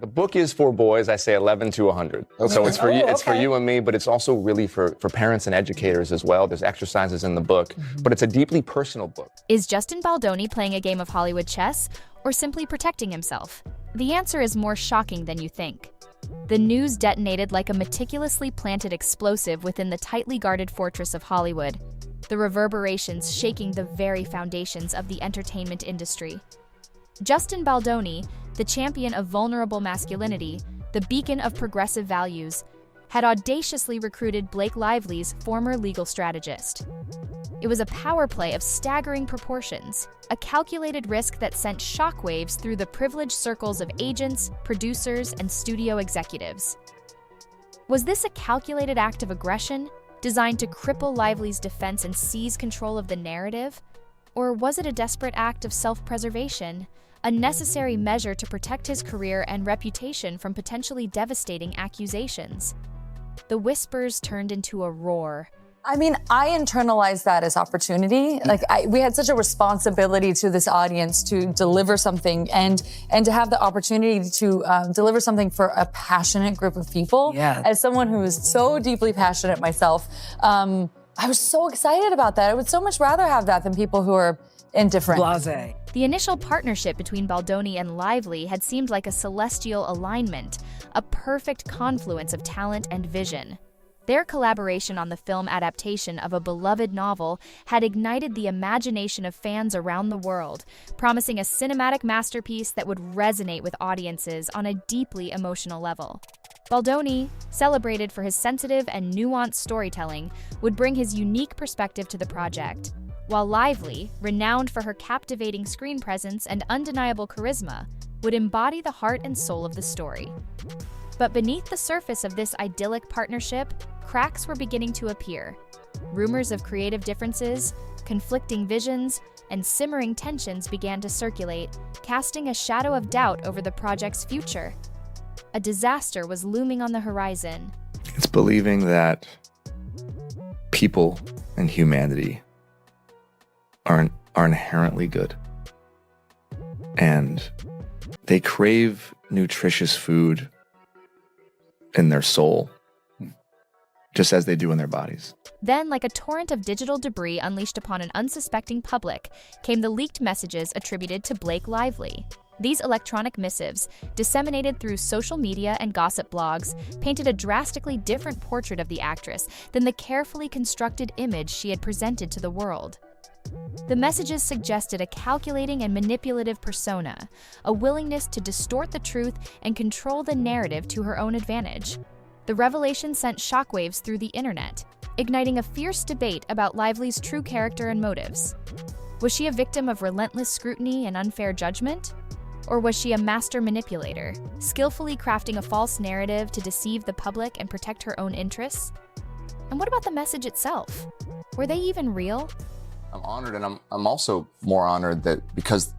The book is for boys, I say 11 to 100. Okay. So it's for you, it's for you and me, but it's also really for parents and educators as well. There's exercises in the book, but it's a deeply personal book. Is Justin Baldoni playing a game of Hollywood chess or simply protecting himself? The answer is more shocking than you think. The news detonated like a meticulously planted explosive within the tightly guarded fortress of Hollywood, the reverberations shaking the very foundations of the entertainment industry. Justin Baldoni, the champion of vulnerable masculinity, the beacon of progressive values, had audaciously recruited Blake Lively's former legal strategist. It was a power play of staggering proportions, a calculated risk that sent shockwaves through the privileged circles of agents, producers, and studio executives. Was this a calculated act of aggression, designed to cripple Lively's defense and seize control of the narrative? Or was it a desperate act of self-preservation, a necessary measure to protect his career and reputation from potentially devastating accusations? The whispers turned into a roar. I mean, I internalized that as opportunity. Like, we had such a responsibility to this audience to deliver something and to have the opportunity to deliver something for a passionate group of people. Yeah. As someone who is so deeply passionate myself, I was so excited about that. I would so much rather have that than people who are indifferent. Blasé. The initial partnership between Baldoni and Lively had seemed like a celestial alignment, a perfect confluence of talent and vision. Their collaboration on the film adaptation of a beloved novel had ignited the imagination of fans around the world, promising a cinematic masterpiece that would resonate with audiences on a deeply emotional level. Baldoni, celebrated for his sensitive and nuanced storytelling, would bring his unique perspective to the project, while Lively, renowned for her captivating screen presence and undeniable charisma, would embody the heart and soul of the story. But beneath the surface of this idyllic partnership, cracks were beginning to appear. Rumors of creative differences, conflicting visions, and simmering tensions began to circulate, casting a shadow of doubt over the project's future. A disaster was looming on the horizon. It's believing that people and humanity are inherently good. And they crave nutritious food in their soul, just as they do in their bodies. Then, like a torrent of digital debris unleashed upon an unsuspecting public, came the leaked messages attributed to Blake Lively. These electronic missives, disseminated through social media and gossip blogs, painted a drastically different portrait of the actress than the carefully constructed image she had presented to the world. The messages suggested a calculating and manipulative persona, a willingness to distort the truth and control the narrative to her own advantage. The revelation sent shockwaves through the internet, igniting a fierce debate about Lively's true character and motives. Was she a victim of relentless scrutiny and unfair judgment? Or was she a master manipulator, skillfully crafting a false narrative to deceive the public and protect her own interests? And what about the message itself? Were they even real? I'm honored, and I'm also more honored that because,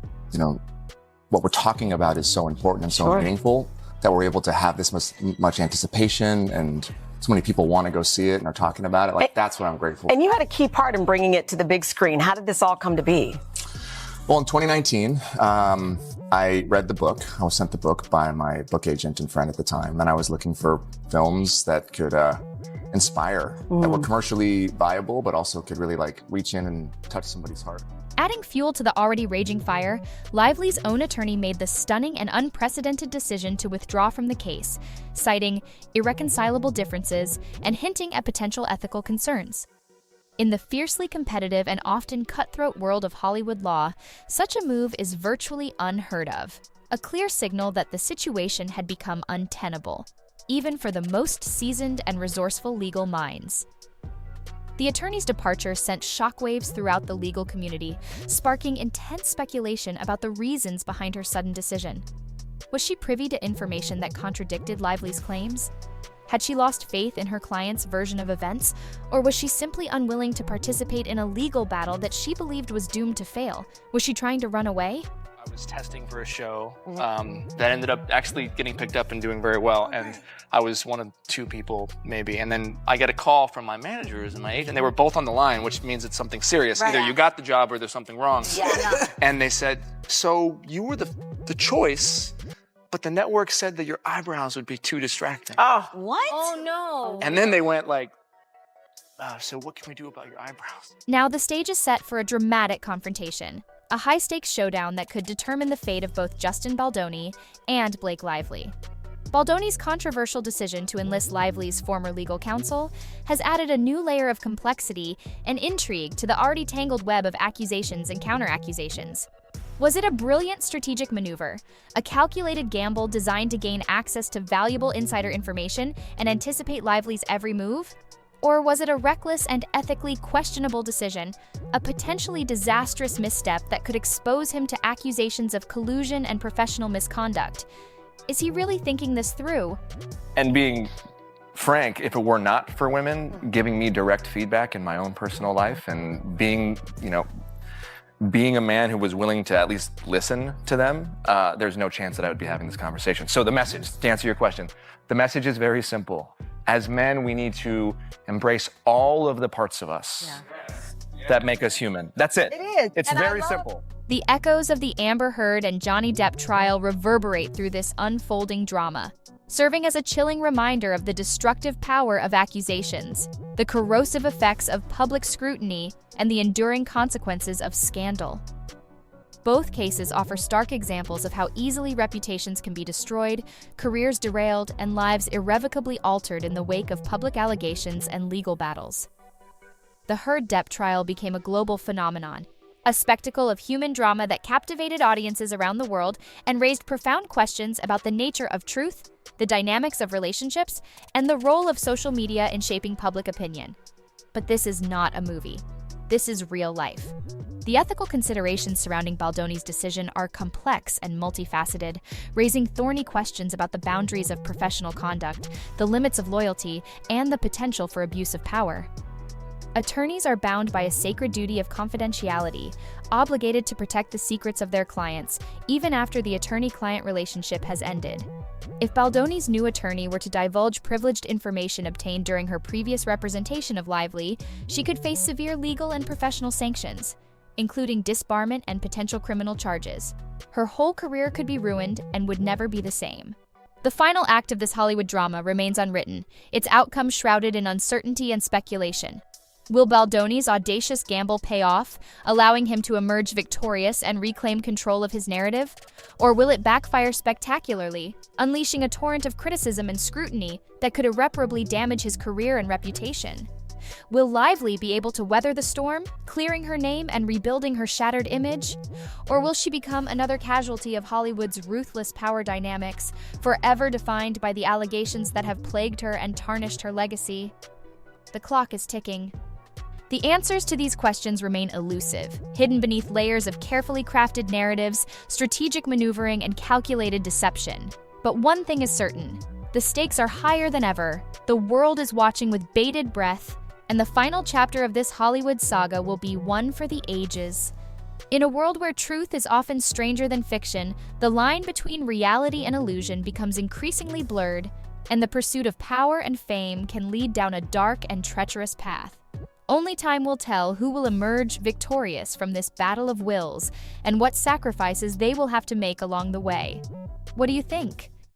what we're talking about is so important and so meaningful, that we're able to have this much anticipation, and so many people want to go see it and are talking about it. Like, that's what I'm grateful for. And you had a key part in bringing it to the big screen. How did this all come to be? Well, in 2019, I read the book. I was sent the book by my book agent and friend at the time, and I was looking for films that could inspire, that were commercially viable, but also could really reach in and touch somebody's heart. Adding fuel to the already raging fire, Lively's own attorney made the stunning and unprecedented decision to withdraw from the case, citing irreconcilable differences and hinting at potential ethical concerns. In the fiercely competitive and often cutthroat world of Hollywood law, such a move is virtually unheard of, a clear signal that the situation had become untenable, even for the most seasoned and resourceful legal minds. The attorney's departure sent shockwaves throughout the legal community, sparking intense speculation about the reasons behind her sudden decision. Was she privy to information that contradicted Lively's claims? Had she lost faith in her client's version of events, or was she simply unwilling to participate in a legal battle that she believed was doomed to fail? Was she trying to run away? I was testing for a show that ended up actually getting picked up and doing very well, and I was one of two people, maybe. And then I get a call from my managers and my agent. They were both on the line, which means it's something serious. Right. Either you got the job or there's something wrong. Yeah, no. And they said, so you were the choice but the network said that your eyebrows would be too distracting. Oh, what? Oh no. And then they went like, so what can we do about your eyebrows? Now the stage is set for a dramatic confrontation, a high-stakes showdown that could determine the fate of both Justin Baldoni and Blake Lively. Baldoni's controversial decision to enlist Lively's former legal counsel has added a new layer of complexity and intrigue to the already tangled web of accusations and counter-accusations. Was it a brilliant strategic maneuver, a calculated gamble designed to gain access to valuable insider information and anticipate Lively's every move? Or was it a reckless and ethically questionable decision, a potentially disastrous misstep that could expose him to accusations of collusion and professional misconduct? Is he really thinking this through? And being frank, if it were not for women giving me direct feedback in my own personal life and being a man who was willing to at least listen to them, there's no chance that I would be having this conversation. So the message, to answer your question, the message is very simple. As men, we need to embrace all of the parts of us that make us human. That's it. It is. It's very simple. The echoes of the Amber Heard and Johnny Depp trial reverberate through this unfolding drama, serving as a chilling reminder of the destructive power of accusations, the corrosive effects of public scrutiny, and the enduring consequences of scandal. Both cases offer stark examples of how easily reputations can be destroyed, careers derailed, and lives irrevocably altered in the wake of public allegations and legal battles. The Heard-Depp trial became a global phenomenon, a spectacle of human drama that captivated audiences around the world and raised profound questions about the nature of truth, the dynamics of relationships, and the role of social media in shaping public opinion. But this is not a movie. This is real life. The ethical considerations surrounding Baldoni's decision are complex and multifaceted, raising thorny questions about the boundaries of professional conduct, the limits of loyalty, and the potential for abuse of power. Attorneys are bound by a sacred duty of confidentiality, obligated to protect the secrets of their clients, even after the attorney-client relationship has ended. If Baldoni's new attorney were to divulge privileged information obtained during her previous representation of Lively, she could face severe legal and professional sanctions, including disbarment and potential criminal charges. Her whole career could be ruined and would never be the same. The final act of this Hollywood drama remains unwritten, its outcome shrouded in uncertainty and speculation. Will Baldoni's audacious gamble pay off, allowing him to emerge victorious and reclaim control of his narrative? Or will it backfire spectacularly, unleashing a torrent of criticism and scrutiny that could irreparably damage his career and reputation? Will Lively be able to weather the storm, clearing her name and rebuilding her shattered image? Or will she become another casualty of Hollywood's ruthless power dynamics, forever defined by the allegations that have plagued her and tarnished her legacy? The clock is ticking. The answers to these questions remain elusive, hidden beneath layers of carefully crafted narratives, strategic maneuvering, and calculated deception. But one thing is certain: the stakes are higher than ever, the world is watching with bated breath, and the final chapter of this Hollywood saga will be one for the ages. In a world where truth is often stranger than fiction, the line between reality and illusion becomes increasingly blurred, and the pursuit of power and fame can lead down a dark and treacherous path. Only time will tell who will emerge victorious from this battle of wills and what sacrifices they will have to make along the way. What do you think?